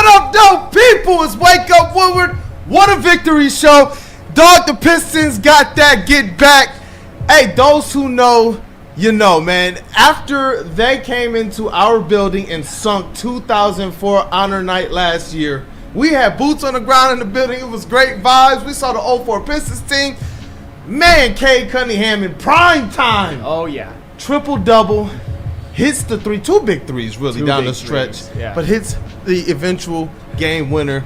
What up, dope people? It's Wake Up Woodward. What a victory show. Dog, the Pistons got that get back. Hey, those who know, you know, man. After they came into our building and sunk 2004 Honor Night last year, we had boots on the ground in the building. It was great vibes. We saw the 04 Pistons team. Man, CADE Cunningham in prime time. Oh, yeah. Triple-double. Hits the three, two big threes really down the stretch, yeah. But hits the eventual game winner.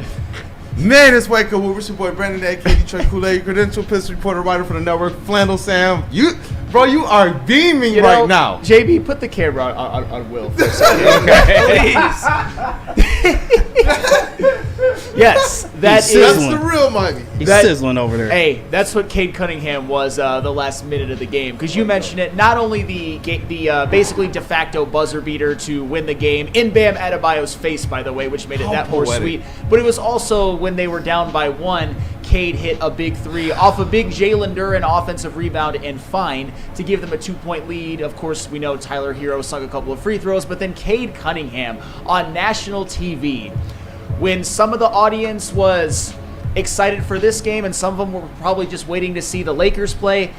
Man, it's Wake Up Woodward. It's your boy Brandon Dent and Detroit, credentialed Pistons reporter, writer for the network, Flannel Sam. You are beaming right now. JB, put the camera on Will for a second. Okay. Yes, that's the real money. He's sizzling over there. Hey, that's what CADE Cunningham was the last minute of the game, because you mentioned it. Not only the basically de facto buzzer beater to win the game in Bam Adebayo's face, by the way, which made it that more sweet. But it was also when they were down by one, CADE hit a big three off a big Jalen Duren offensive rebound and fine to give them a 2-point lead. Of course, we know Tyler Hero sunk a couple of free throws, but then CADE Cunningham on national TV, when some of the audience was excited for this game and some of them were probably just waiting to see the Lakers play,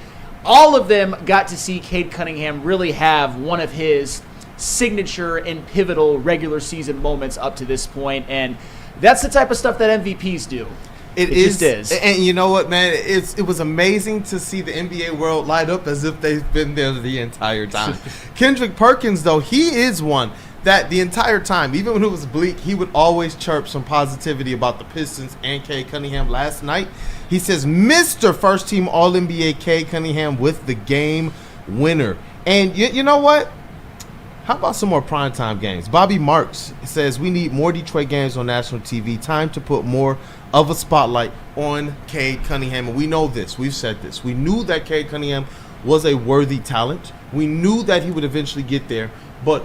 all of them got to see CADE Cunningham really have one of his signature and pivotal regular season moments up to this point, and that's the type of stuff that MVPs do. It just is. And you know what, man? It was amazing to see the NBA world light up as if they've been there the entire time. Kendrick Perkins, though, he is one that the entire time, even when it was bleak, he would always chirp some positivity about the Pistons and CADE Cunningham. Last night, he says, Mr. First Team All-NBA CADE Cunningham with the game winner. And you know what? How about some more primetime games? Bobby Marks says we need more Detroit games on national TV. Time to put more of a spotlight on CADE Cunningham. And we know this. We've said this. We knew that CADE Cunningham was a worthy talent. We knew that he would eventually get there. But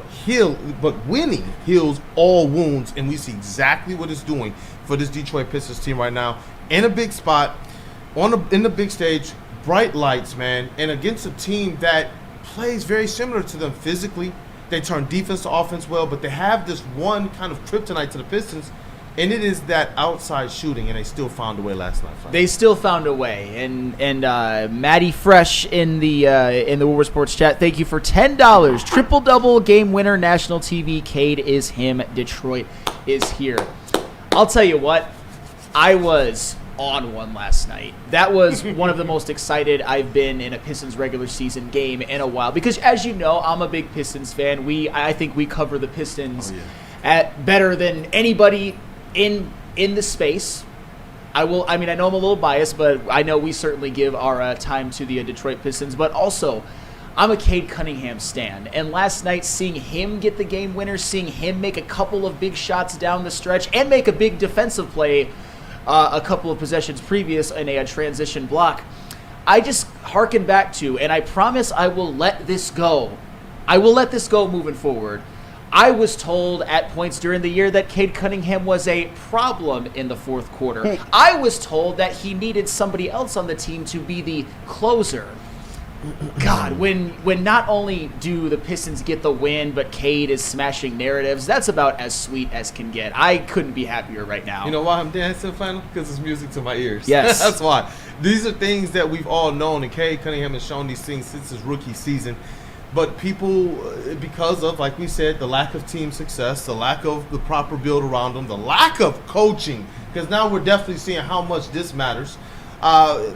winning heals all wounds, and we see exactly what it's doing for this Detroit Pistons team right now. In a big spot, in the big stage, bright lights, man, and against a team that plays very similar to them physically. They turn defense to offense well, but they have this one kind of kryptonite to the Pistons, and it is that outside shooting, and they still found a way last night. They still found a way, and Matty Fresh in the Woodward Sports chat, thank you for $10. Triple double game winner, national TV. CADE is him. Detroit is here. I'll tell you what, I was on one last night. That was one of the most excited I've been in a Pistons regular season game in a while, because as you know, I'm a big Pistons fan. I think we cover the Pistons at better than anybody in the space. I know I'm a little biased, but I know we certainly give our time to the Detroit Pistons. But also, I'm a CADE Cunningham stan, and last night seeing him get the game winner, seeing him make a couple of big shots down the stretch, and make a big defensive play a couple of possessions previous in a transition block, I just harken back to, and I promise I will let this go. I will let this go moving forward. I was told at points during the year that CADE Cunningham was a problem in the fourth quarter. I was told that he needed somebody else on the team to be the closer. God, when not only do the Pistons get the win, but CADE is smashing narratives, that's about as sweet as can get. I couldn't be happier right now. You know why I'm dancing, Flannel? Because it's music to my ears. Yes. That's why. These are things that we've all known, and CADE Cunningham has shown these things since his rookie season. But people, because of, like we said, the lack of team success, the lack of the proper build around them, the lack of coaching, because now we're definitely seeing how much this matters.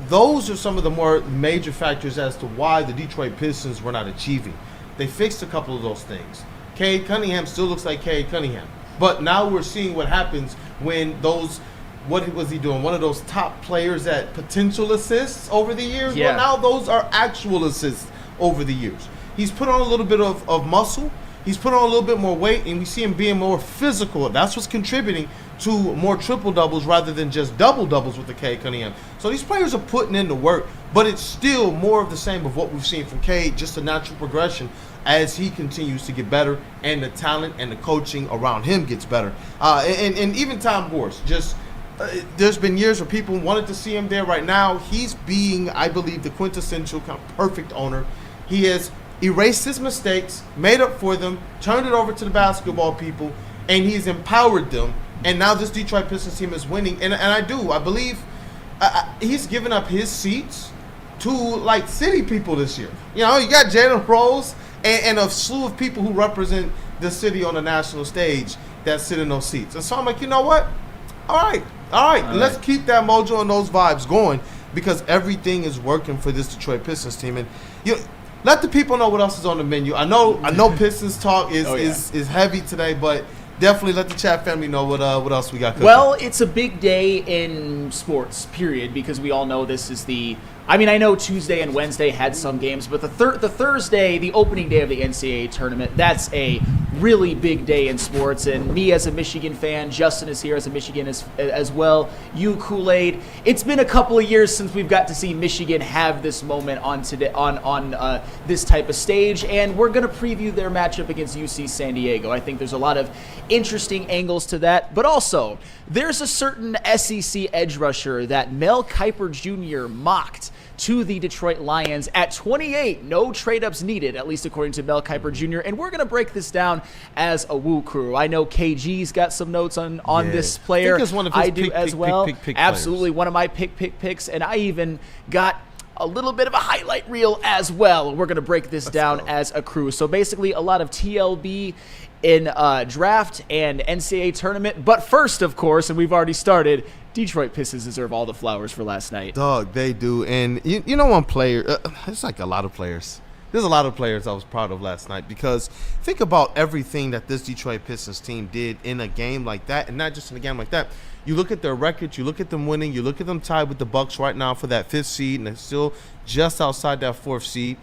Those are some of the more major factors as to why the Detroit Pistons were not achieving. They fixed a couple of those things. CADE Cunningham still looks like CADE Cunningham. But now we're seeing what happens when those, what was he doing? One of those top players at potential assists over the years? Yeah. Well, now those are actual assists over the years. He's put on a little bit of muscle. He's put on a little bit more weight, and we see him being more physical. That's what's contributing to more triple-doubles rather than just double-doubles with the CADE Cunningham. So these players are putting in the work, but it's still more of the same of what we've seen from CADE, just a natural progression as he continues to get better and the talent and the coaching around him gets better. And even Tom Gorse, there's been years where people wanted to see him there. Right now, he's being, I believe, the quintessential kind of perfect owner. He has erased his mistakes, made up for them, turned it over to the basketball people, and he's empowered them And now this Detroit Pistons team is winning. And I believe he's given up his seats to, like, city people this year. You know, you got Jalen Rose and a slew of people who represent the city on the national stage that sit in those seats. And so I'm like, you know what? All right. Let's keep that mojo and those vibes going, because everything is working for this Detroit Pistons team. And let the people know what else is on the menu. I know Pistons talk is heavy today, but definitely let the chat family know what else we got cooking. Well, it's a big day in sports, period, because we all know this is I know Tuesday and Wednesday had some games, but the Thursday, the opening day of the NCAA tournament, that's a really big day in sports. And me as a Michigan fan, Justin is here as a Michigan as well. You, Kool-Aid. It's been a couple of years since we've got to see Michigan have this moment on this type of stage, and we're going to preview their matchup against UC San Diego. I think there's a lot of interesting angles to that, but also there's a certain SEC edge rusher that Mel Kiper Jr. mocked to the Detroit Lions at 28. No trade-ups needed, at least according to Mel Kiper Jr. And we're going to break this down as a Woo crew. I know KG's got some notes on this player. I think it's one of his do as well. Pick Absolutely, players. one of my picks. And I even got a little bit of a highlight reel as well. We're going to break this down as a crew. So basically a lot of TLB in draft and NCAA tournament. But first, of course, and we've already started, Detroit Pistons deserve all the flowers for last night. Dog, they do. And you know one player, it's like a lot of players. There's a lot of players I was proud of last night, because think about everything that this Detroit Pistons team did in a game like that, and not just in a game like that. You look at their records, you look at them winning, you look at them tied with the Bucks right now for that 5th seed, and they're still just outside that 4th seed.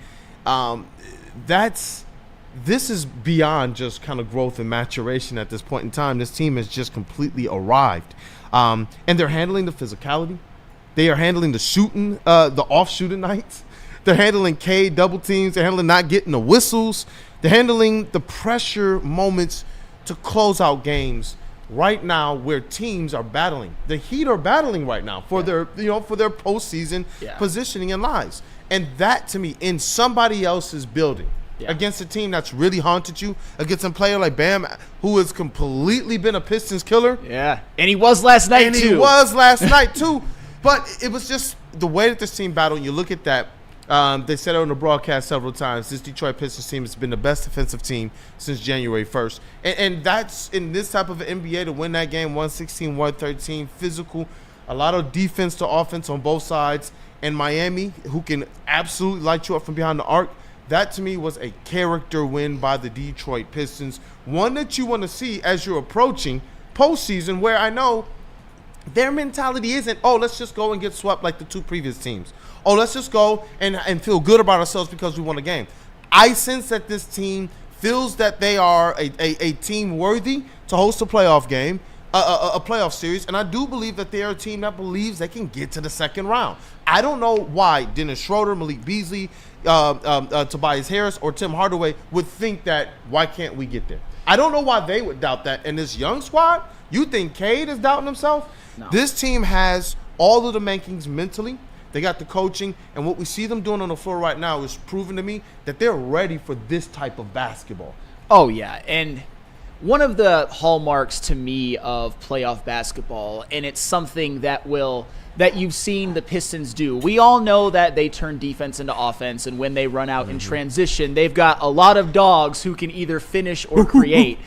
This is beyond just kind of growth and maturation at this point in time. This team has just completely arrived. And they're handling the physicality. They are handling the shooting, the off-shooting nights. They're handling CADE double teams. They're handling not getting the whistles. They're handling the pressure moments to close out games right now where teams are battling. The Heat are battling right now for their postseason positioning in lives. And that, to me, in somebody else's building, against a team that's really haunted you, against a player like Bam, who has completely been a Pistons killer. Yeah, and he was last night, too. But it was just the way that this team battled. You look at that. They said it on the broadcast several times. This Detroit Pistons team has been the best defensive team since January 1st. And that's in this type of an NBA to win that game, 116-113, physical, a lot of defense to offense on both sides. And Miami, who can absolutely light you up from behind the arc, that to me was a character win by the Detroit Pistons. One that you want to see as you're approaching postseason, where I know their mentality isn't, let's just go and get swept like the 2 previous teams. Let's just go and feel good about ourselves because we won a game. I sense that this team feels that they are a team worthy to host a playoff game, a playoff series, and I do believe that they are a team that believes they can get to the second round. I don't know why Dennis Schroeder, Malik Beasley, Tobias Harris, or Tim Hardaway would think that, why can't we get there? I don't know why they would doubt that. And this young squad, you think CADE is doubting himself? No. This team has all of the makings mentally. They got the coaching, and what we see them doing on the floor right now is proving to me that they're ready for this type of basketball. Oh, yeah, and one of the hallmarks to me of playoff basketball, and it's something that you've seen the Pistons do. We all know that they turn defense into offense, and when they run out in transition, they've got a lot of dogs who can either finish or create.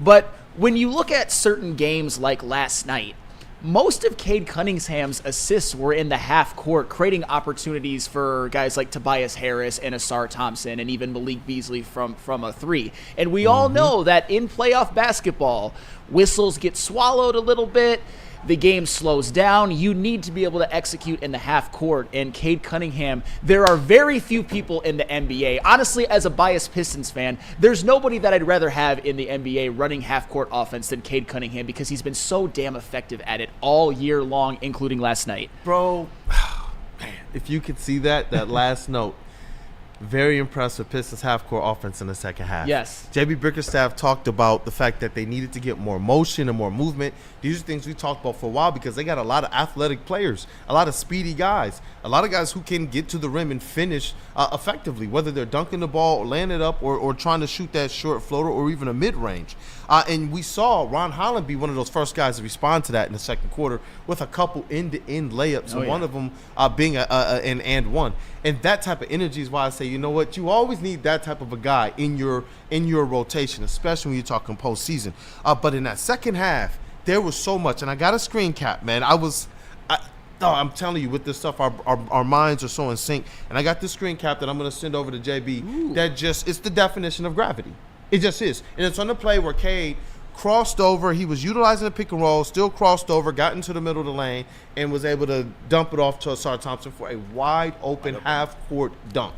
But when you look at certain games like last night, most of CADE Cunningham's assists were in the half court, creating opportunities for guys like Tobias Harris and Asar Thompson and even Malik Beasley from a 3. And we all know that in playoff basketball, whistles get swallowed a little bit. The game slows down. You need to be able to execute in the half court. And CADE Cunningham, there are very few people in the NBA. Honestly, as a biased Pistons fan, there's nobody that I'd rather have in the NBA running half court offense than CADE Cunningham, because he's been so damn effective at it all year long, including last night. Bro, man, if you could see that last note. very impressed with Pistons half-court offense in the second half. Yes. JB Bickerstaff talked about the fact that they needed to get more motion and more movement. These are things we talked about for a while because they got a lot of athletic players, a lot of speedy guys, a lot of guys who can get to the rim and finish effectively, whether they're dunking the ball, or laying it up, or trying to shoot that short floater or even a mid-range. And we saw Ron Holland be one of those first guys to respond to that in the second quarter with a couple end-to-end layups, and one of them being an and one. And that type of energy is why I say, you know what, you always need that type of a guy in your rotation, especially when you're talking postseason. But in that second half, there was so much, and I got a screen cap, man. I'm telling you, with this stuff, our minds are so in sync. And I got this screen cap that I'm going to send over to JB. Ooh. That just, it's the definition of gravity. It just is. And it's on the play where Cade crossed over. He was utilizing the pick and roll, still crossed over, got into the middle of the lane, and was able to dump it off to Asar Thompson for a wide open half-court dunk.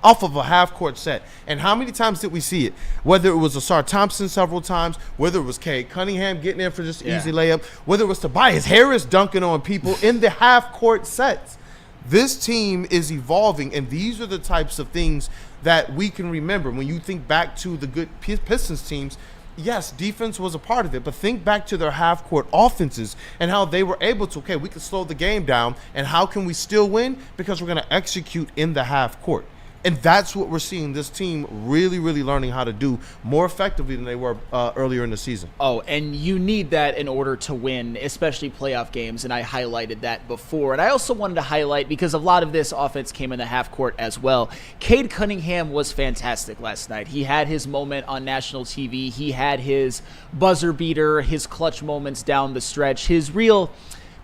Off of a half-court set. And how many times did we see it? Whether it was Asar Thompson several times, whether it was CADE Cunningham getting in for just easy layup, whether it was Tobias Harris dunking on people in the half-court sets. This team is evolving, and these are the types of things that we can remember. When you think back to the good Pistons teams, yes, defense was a part of it, but think back to their half-court offenses and how they were able to, okay, we can slow the game down, and how can we still win? Because we're going to execute in the half-court. And that's what we're seeing this team really, really learning how to do more effectively than they were earlier in the season. Oh, and you need that in order to win, especially playoff games, and I highlighted that before. And I also wanted to highlight, because a lot of this offense came in the half court as well, CADE Cunningham was fantastic last night. He had his moment on national TV. He had his buzzer beater, his clutch moments down the stretch, his real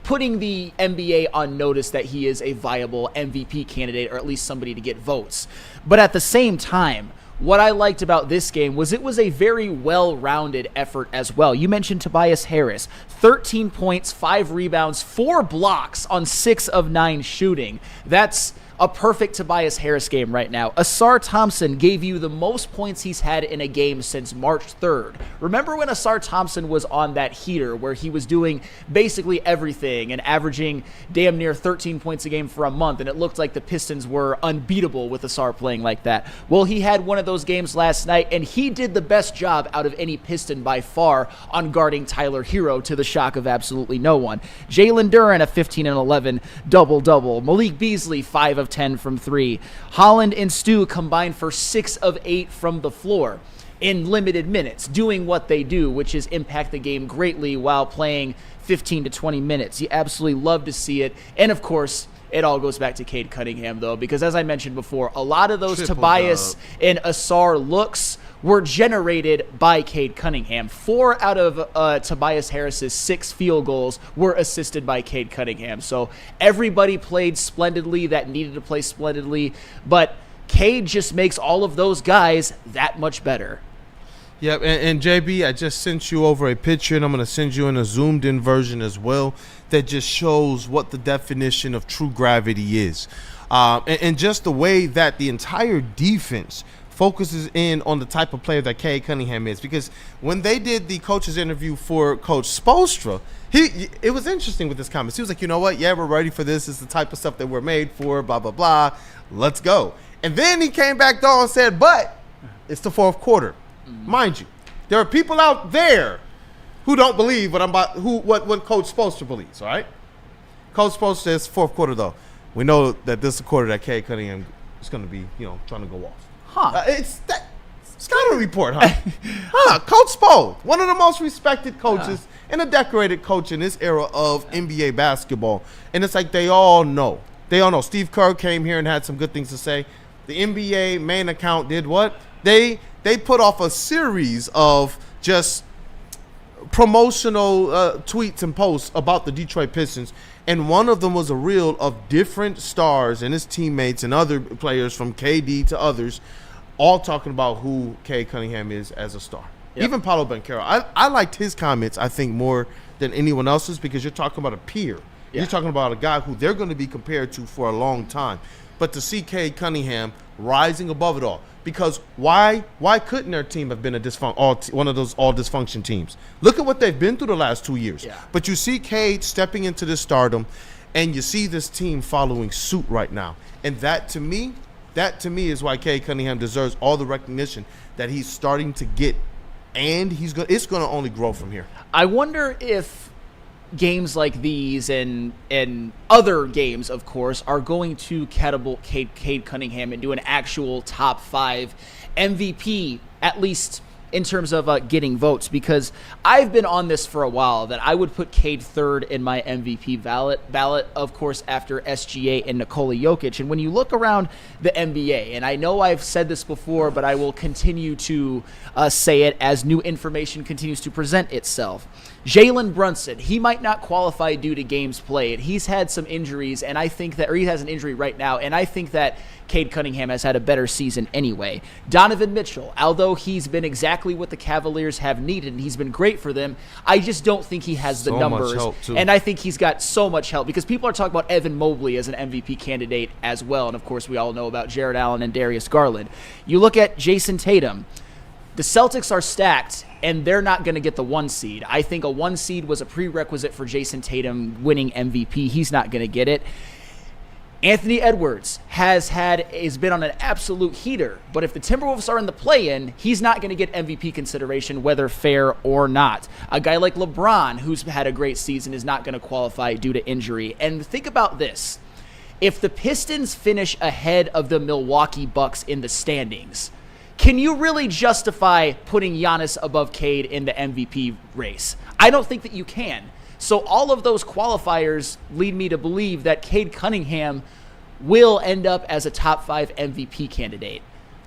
putting the NBA on notice that he is a viable MVP candidate, or at least somebody to get votes. But at the same time, what I liked about this game was it was a very well-rounded effort as well. You mentioned Tobias Harris, 13 points, 5 rebounds, 4 blocks on 6 of 9 shooting. That's a perfect Tobias Harris game right now. Asar Thompson gave you the most points he's had in a game since March 3rd. Remember when Asar Thompson was on that heater where he was doing basically everything and averaging damn near 13 points a game for a month, and it looked like the Pistons were unbeatable with Asar playing like that? Well, he had one of those games last night, and he did the best job out of any Piston by far on guarding Tyler Hero, to the shock of absolutely no one. Jalen Duren, a 15 and 11 double-double. Malik Beasley, 5 of 10 from 3. Holland and Stu combined for 6 of 8 from the floor in limited minutes, doing what they do, which is impact the game greatly while playing 15 to 20 minutes. You absolutely love to see it. And of course, it all goes back to CADE Cunningham, though, because as I mentioned before, a lot of those Tobias and Asar looks were generated by CADE Cunningham. 4 out of Tobias Harris's 6 field goals were assisted by CADE Cunningham. So everybody played splendidly that needed to play splendidly, but CADE just makes all of those guys that much better. Yep, and JB, I just sent you over a picture, and I'm going to send you in a zoomed-in version as well that just shows what the definition of true gravity is. And just the way that the entire defense focuses in on the type of player that CADE Cunningham is. Because when they did the coach's interview for Coach Spoelstra, it was interesting with his comments. He was like, you know what? Yeah, we're ready for this. It's the type of stuff that we're made for, blah, blah, blah. Let's go. And then he came back though and said, but it's the fourth quarter. Mind you, there are people out there who don't believe what Coach Spoelstra believes, all right? Coach Spoelstra says fourth quarter, though. We know that this is a quarter that CADE Cunningham is going to be, trying to go off. It's that scouting report, huh? Coach Spo, one of the most respected coaches and a decorated coach in this era of NBA basketball. And it's like they all know. Steve Kerr came here and had some good things to say. The NBA main account did what? They put off a series of just promotional tweets and posts about the Detroit Pistons, and one of them was a reel of different stars and his teammates and other players from KD to others all talking about who CADE Cunningham is as a star. Yep. Even Paolo Banchero. I liked his comments, I think, more than anyone else's, because you're talking about a peer. Yeah. You're talking about a guy who they're going to be compared to for a long time. But to see CADE Cunningham rising above it all, because why couldn't their team have been one of those all dysfunction teams? Look at what they've been through the last 2 years. Yeah. But you see CADE stepping into this stardom, and you see this team following suit right now. And that, to me, That, to me, is why CADE Cunningham deserves all the recognition that he's starting to get, and it's going to only grow from here. I wonder if games like these and other games, of course, are going to catapult CADE Cunningham into an actual top 5 MVP, at least in terms of getting votes, because I've been on this for a while that I would put CADE third in my MVP ballot, of course, after SGA and Nikola Jokic. And when you look around the NBA, and I know I've said this before, but I will continue to say it as new information continues to present itself. Jalen Brunson, he might not qualify due to games played. He's had some injuries, and I think that, or he has an injury right now, and I think that CADE Cunningham has had a better season anyway. Donovan Mitchell, although he's been exactly what the Cavaliers have needed, and he's been great for them, I just don't think he has the numbers. Much help too. And I think he's got so much help, because people are talking about Evan Mobley as an MVP candidate as well, and of course we all know about Jared Allen and Darius Garland. You look at Jason Tatum. The Celtics are stacked, and they're not going to get the 1 seed. I think a 1 seed was a prerequisite for Jason Tatum winning MVP. He's not going to get it. Anthony Edwards has been on an absolute heater, but if the Timberwolves are in the play-in, he's not going to get MVP consideration, whether fair or not. A guy like LeBron, who's had a great season, is not going to qualify due to injury. And think about this. If the Pistons finish ahead of the Milwaukee Bucks in the standings, can you really justify putting Giannis above CADE in the MVP race? I don't think that you can. So all of those qualifiers lead me to believe that CADE Cunningham will end up as a top 5 MVP candidate.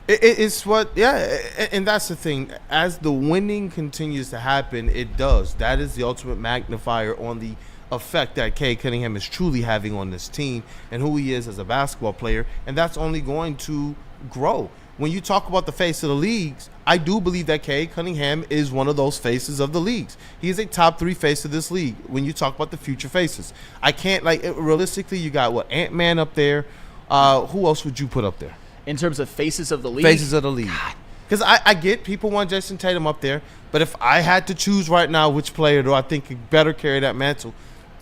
It's and that's the thing. As the winning continues to happen, it does. That is the ultimate magnifier on the effect that CADE Cunningham is truly having on this team and who he is as a basketball player, and that's only going to grow. When you talk about the face of the leagues, I do believe that CADE Cunningham is one of those faces of the leagues. He is a top 3 face of this league when you talk about the future faces. I can't, realistically, you got, Ant-Man up there. Who else would you put up there? In terms of faces of the league? Faces of the league. Because I get people want Jason Tatum up there, but if I had to choose right now which player do I think could better carry that mantle,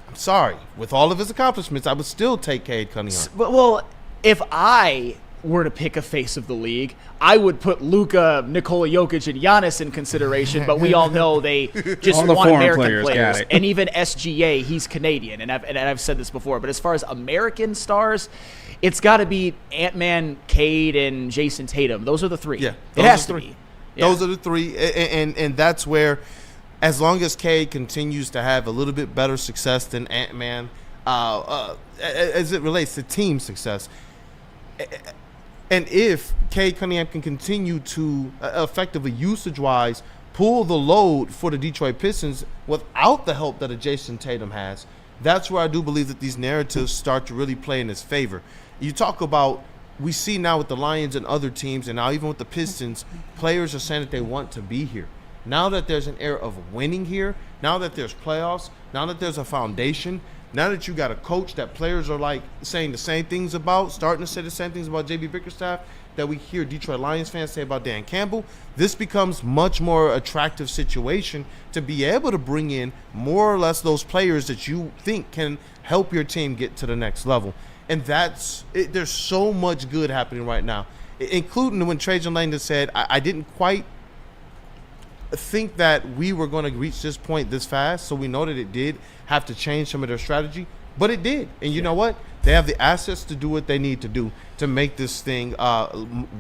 I'm sorry. With all of his accomplishments, I would still take CADE Cunningham. Well, if I were to pick a face of the league, I would put Luka, Nikola Jokic, and Giannis in consideration, but we all know they just want American players. And even SGA, he's Canadian, and I've said this before, but as far as American stars, it's got to be Ant-Man, CADE, and Jason Tatum. Those are the 3. Yeah, it has to be. Yeah. Those are the 3, and that's where, as long as CADE continues to have a little bit better success than Ant-Man, as it relates to team success, and if CADE Cunningham can continue to effectively, usage-wise, pull the load for the Detroit Pistons without the help that a Jason Tatum has, that's where I do believe that these narratives start to really play in his favor. You talk about, we see now with the Lions and other teams, and now even with the Pistons, players are saying that they want to be here. Now that there's an era of winning here, now that there's playoffs, now that there's a foundation, now that you got a coach that players are saying the same things about, starting to say the same things about J.B. Bickerstaff that we hear Detroit Lions fans say about Dan Campbell, this becomes much more attractive situation to be able to bring in more or less those players that you think can help your team get to the next level. And there's so much good happening right now, including when Trajan Langdon said, I didn't quite think that we were going to reach this point this fast, so we know that it did have to change some of their strategy, but it did. And you know what? They have the assets to do what they need to do to make this thing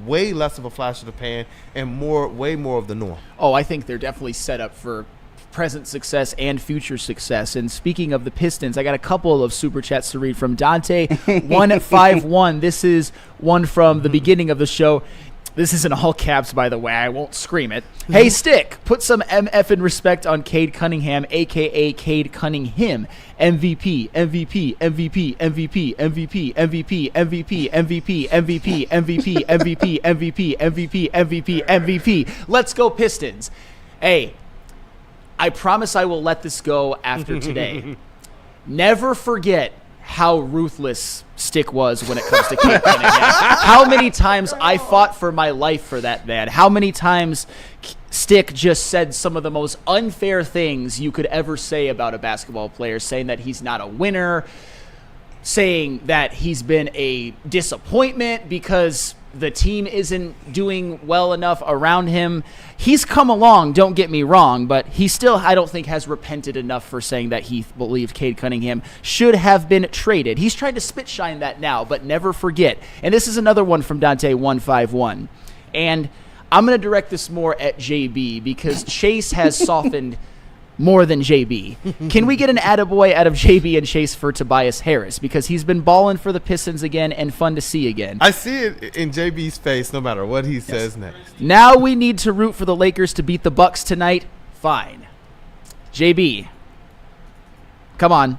way less of a flash in the pan and way more of the norm. Oh, I think they're definitely set up for present success and future success. And speaking of the Pistons, I got a couple of super chats to read from Dante 151. This is one from the beginning of the show. This is in all caps, by the way. I won't scream it. Hey, Stick, put some MF in respect on CADE Cunningham, a.k.a. CADE Cunningham. MVP, MVP, MVP, MVP, MVP, MVP, MVP, MVP, MVP, MVP, MVP, MVP, MVP, MVP, MVP. Let's go, Pistons. Hey, I promise I will let this go after today. Never forget how ruthless Stick was when it comes to CADE Cunningham. How many times I fought for my life for that man. How many times Stick just said some of the most unfair things you could ever say about a basketball player, saying that he's not a winner. saying that he's been a disappointment because the team isn't doing well enough around him. He's come along, don't get me wrong, but he still, I don't think, has repented enough for saying that he believed CADE Cunningham should have been traded. He's trying to spit shine that now, but never forget. And this is another one from Dante151. And I'm going to direct this more at JB because Chase has softened more than JB. Can we get an attaboy out of JB and Chase for Tobias Harris? Because he's been balling for the Pistons again and fun to see again. I see it in JB's face no matter what he says next. Now we need to root for the Lakers to beat the Bucks tonight. Fine. JB. Come on.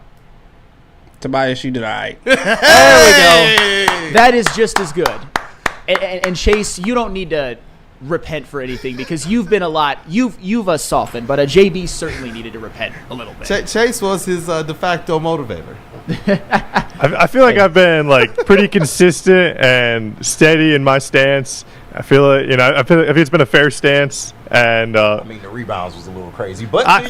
Tobias, you did all right. There we go. That is just as good. And Chase, you don't need to repent for anything because you've been a lot. You've softened, but JB certainly needed to repent a little bit. Chase was his de facto motivator. I feel like I've been pretty consistent and steady in my stance. I feel like it's been a fair stance, and I mean the rebounds was a little crazy, but I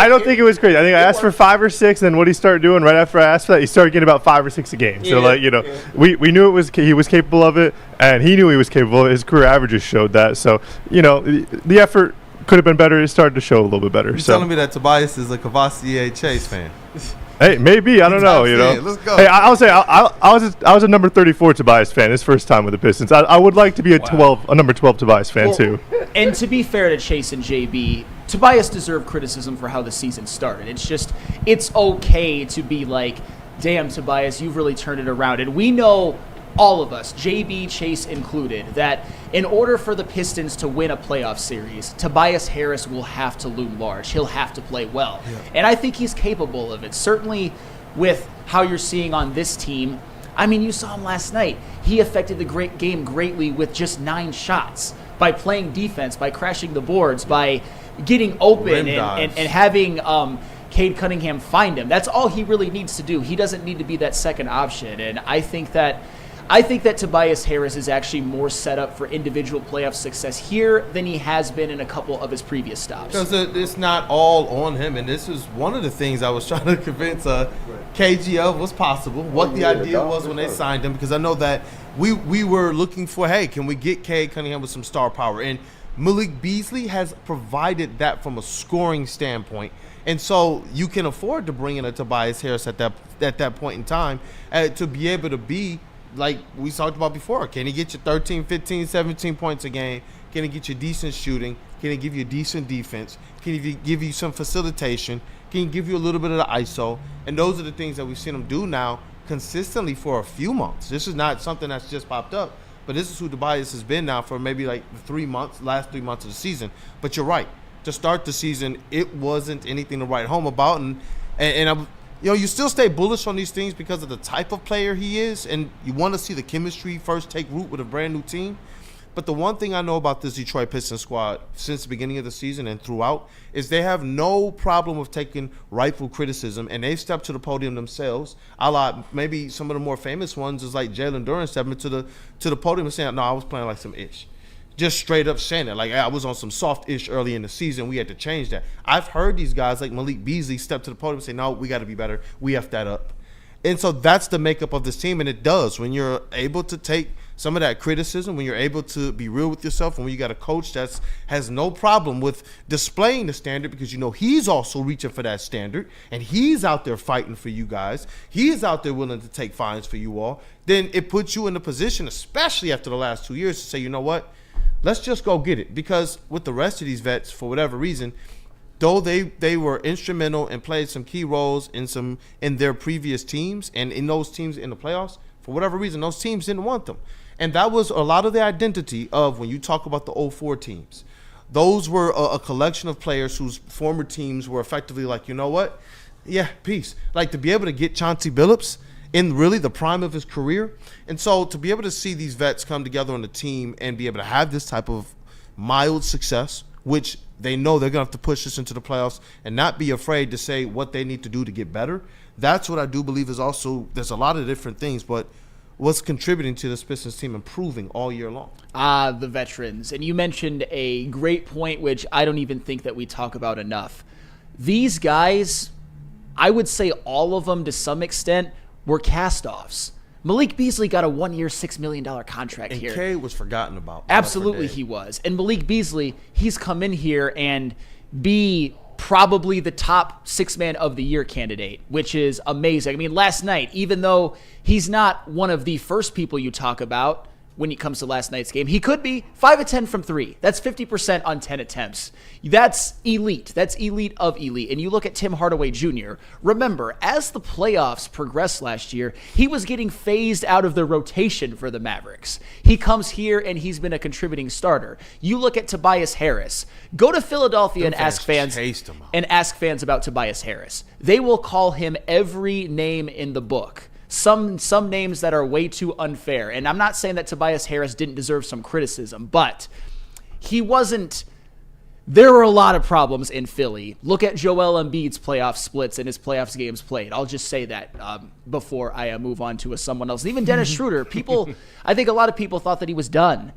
don't think it was crazy. I think I asked for 5 or 6, and then what he started doing right after I asked for that, he started getting about 5 or 6 a game. So we knew he was capable of it, and he knew he was capable of it. His career averages showed that. So the effort could have been better. It started to show a little bit better. You're telling me that Tobias is a Cavassier Chase fan? Hey, maybe. I don't know. Let's go. Hey, I'll say I was a number 34 Tobias fan his first time with the Pistons. I would like to be a number 12 Tobias fan too. And to be fair to Chase and JB, Tobias deserved criticism for how the season started. It's okay to be like, damn, Tobias, you've really turned it around. And we know, all of us, JB, Chase included, that in order for the Pistons to win a playoff series, Tobias Harris will have to loom large. He'll have to play well. Yeah. And I think he's capable of it. Certainly with how you're seeing on this team. I mean, you saw him last night. He affected the game greatly with just 9 shots by playing defense, by crashing the boards, by getting open and having CADE Cunningham find him. That's all he really needs to do. He doesn't need to be that second option. And I think that Tobias Harris is actually more set up for individual playoff success here than he has been in a couple of his previous stops. Because it's not all on him, and this is one of the things I was trying to convince KG of was possible, what the idea was when they signed him, because I know that we were looking for, hey, can we get CADE Cunningham with some star power? And Malik Beasley has provided that from a scoring standpoint. And so you can afford to bring in a Tobias Harris at that point in time to be able to be, like we talked about before, can he get you 13, 15, 17 points a game? Can he get you decent shooting? Can he give you decent defense? Can he give you some facilitation? Can he give you a little bit of the ISO? And those are the things that we've seen him do now consistently for a few months. This is not something that's just popped up, but this is who Tobias has been now for maybe like last 3 months of the season. But you're right. To start the season, it wasn't anything to write home about. And I'm, you still stay bullish on these things because of the type of player he is, and you want to see the chemistry first take root with a brand new team. But the one thing I know about this Detroit Pistons squad since the beginning of the season and throughout is they have no problem with taking rightful criticism, and they've stepped to the podium themselves. A la maybe some of the more famous ones is like Jalen Duren stepping to the podium and saying, no, I was playing like some ish. Just straight up saying that. Like, I was on some soft-ish early in the season. We had to change that. I've heard these guys like Malik Beasley step to the podium and say, no, we got to be better. We F that up. And so that's the makeup of this team, and it does. When you're able to take some of that criticism, when you're able to be real with yourself, and when you got a coach that has no problem with displaying the standard because he's also reaching for that standard, and he's out there fighting for you guys. He's out there willing to take fines for you all. Then it puts you in a position, especially after the last 2 years, to say, you know what? Let's just go get it. Because with the rest of these vets, for whatever reason, though they were instrumental and played some key roles in their previous teams and in those teams in the playoffs, for whatever reason, those teams didn't want them. And that was a lot of the identity of when you talk about the 04 teams. Those were a collection of players whose former teams were effectively like, you know what? Yeah, peace. Like, to be able to get Chauncey Billups in really the prime of his career. And so to be able to see these vets come together on the team and be able to have this type of mild success, which they know they're going to have to push this into the playoffs and not be afraid to say what they need to do to get better, that's what I do believe is also, there's a lot of different things, but what's contributing to this Pistons team improving all year long? The veterans. And you mentioned a great point, which I don't even think that we talk about enough. These guys, I would say all of them to some extent, were cast-offs. Malik Beasley got a 1-year, $6 million contract And here. Cade was forgotten about. Absolutely he was. And Malik Beasley, he's come in here and be probably the top 6-man of the year candidate, which is amazing. I mean, last night, even though he's not one of the first people you talk about when it comes to last night's game, he could be 5 of 10 from 3. That's 50% on 10 attempts. That's elite. That's elite of elite. And you look at Tim Hardaway Jr. Remember, as the playoffs progressed last year, he was getting phased out of the rotation for the Mavericks. He comes here and he's been a contributing starter. You look at Tobias Harris. Go to Philadelphia and ask fans about Tobias Harris. They will call him every name in the book. Some names that are way too unfair. And I'm not saying that Tobias Harris didn't deserve some criticism, but he wasn't. There were a lot of problems in Philly. Look at Joel Embiid's playoff splits and his playoffs games played. I'll just say that before I move on to someone else. And even Dennis Schroeder, I think a lot of people thought that he was done.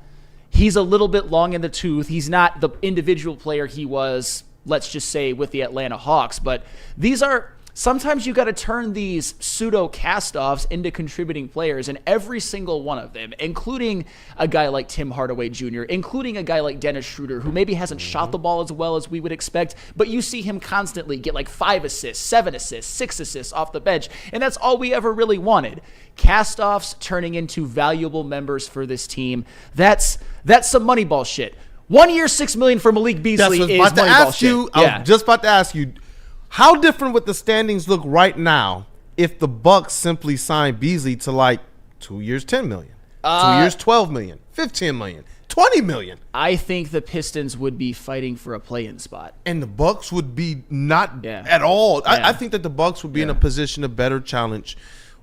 He's a little bit long in the tooth. He's not the individual player he was, let's just say, with the Atlanta Hawks. But these are... Sometimes you got to turn these pseudo cast-offs into contributing players, and every single one of them, including a guy like Tim Hardaway Jr., including a guy like Dennis Schroeder, who maybe hasn't shot the ball as well as we would expect, but you see him constantly get like 5 assists, 7 assists, 6 assists off the bench, and that's all we ever really wanted. Cast-offs turning into valuable members for this team. That's some Moneyball shit. 1 year, $6 million for Malik Beasley is Moneyball shit. I was just about to ask you, how different would the standings look right now if the Bucks simply signed Beasley to like 2 years, $10 million, 2 years, $12 million, $15 million, $20 million? I think the Pistons would be fighting for a play-in spot, and the Bucks would be not at all. Yeah. I think that the Bucks would be in a position of better challenge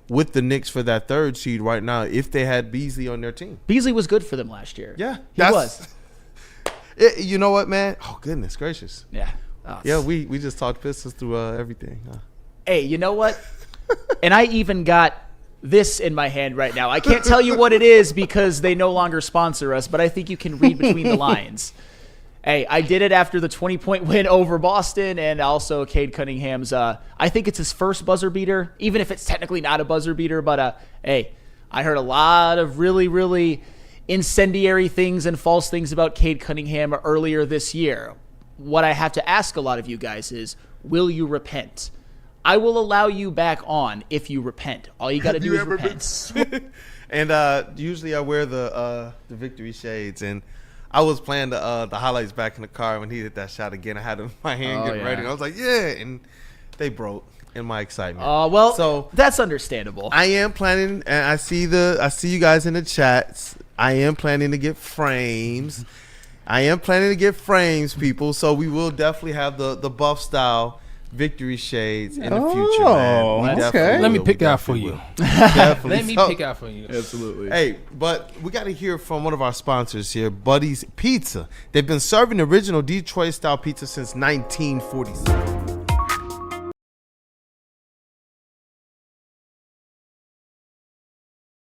with the Knicks for that 3rd seed right now if they had Beasley on their team. Beasley was good for them last year. Yeah, he was. You know what, man? Oh, goodness gracious. Yeah. Yeah, we just talked Pistons through everything. Hey, you know what? And I even got this in my hand right now. I can't tell you what it is because they no longer sponsor us, but I think you can read between the lines. Hey, I did it after the 20-point win over Boston and also Cade Cunningham's. I think it's his first buzzer beater, even if it's technically not a buzzer beater. But, hey, I heard a lot of really, really incendiary things and false things about Cade Cunningham earlier this year. What I have to ask a lot of you guys is, will you repent? I will allow you back on if you repent. All you got to do is repent. And usually I wear the victory shades, and I was playing the highlights back in the car when he hit that shot again. I had it in my hand getting ready. I was like, yeah, and they broke in my excitement. Well, so that's understandable. I am planning, and I see you guys in the chats. I am planning to get frames. People. So we will definitely have the buff style victory shades in the future, man. Okay. Let me pick out for you. Definitely. Let me pick out for you. Absolutely. Hey, but we got to hear from one of our sponsors here, Buddy's Pizza. They've been serving original Detroit-style pizza since 1947.